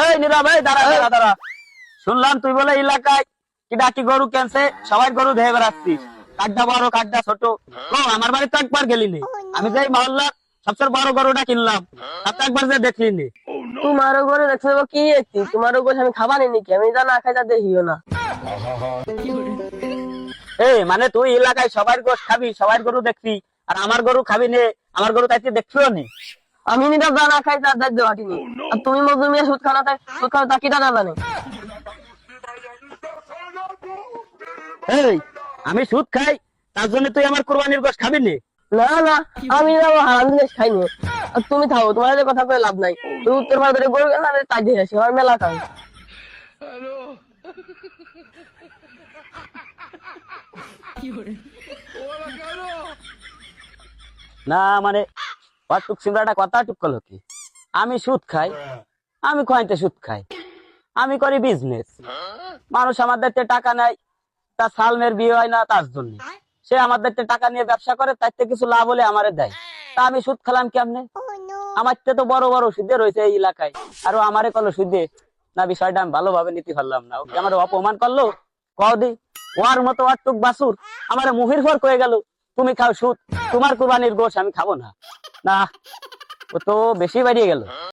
এই নীরব, এই দাঁড়া দাঁড়া দাঁড়া। শুনলাম তুই বলে এলাকায় কি ডাকি গরু কেনছে, সবাই গরু ধেয়ে বেড়াচ্ছিস, কাঠটা বড় কাঠটা ছোট। ও আমার বাড়ি তো একবার গেলি নি, আমি যে মহল্লার সবচেয়ে বড় গরুটা কিনলাম, তা তো একবার যে দেখলি নি। তোমারও করে দেখছো কি একটি তোমারও করে আমি খাবানি নাকি? আমি যা না খাই তা দেখিও না। এই মানে তুই এলাকায় সবার গোশ খাবি, সবার গরু দেখবি, আর আমার গরু খাবি নে? আমার গরু তাইতে দেখছিও নি। আমি নিটা যা না খাই তার দায়িত্ব হাঁটিনি। আর তুমি মজুমিয়া সুদ খাও না, তাই সুদ খাও তা কিটা না জানে? এই আমি সুদ খাই, তার জন্য তুই আমার কোরবানির গোশ খাবি নি? না না, আমি যাবো হারাম জিনিস খাইনি। আর তুমি থাকো, তোমার যে কথা কয়ে লাভ নাই। তুই উত্তর ভারতের গরু কেন আমি তাই দিয়ে আসি, আমার মেলা কাজ। না মানে টুক সিমরাটা কথা টুক করলো কি? আমি সুদ খাই, আমি খোয়াইতে সুদ খাই, আমি করি বিজনেস। মানুষ আমাদের তে টাকা নেয়, তার সালমের বিয়ে হয় না তার জন্য, সে আমাদের তে টাকা নিয়ে ব্যবসা করে, তার থেকে কিছু লাভ হলে আমারে দেয়। তা আমি সুদ খেলাম কেমনে? আমার তে তো বড় বড় সুদে রয়েছে এই এলাকায়, আরো আমারে কলো সুদে। না, বিষয়টা আমি ভালোভাবে নিতে পারলাম না, ওকে আমার অপমান করলো। কদি ওর মতো ওর টুক বাসুর আমার মুহির ফর কয়ে গেল তুমি খাও সুদ, তোমার কুরবানির গোশ আমি খাবো না। না, ও তো বেশি বাড়িয়ে গেল।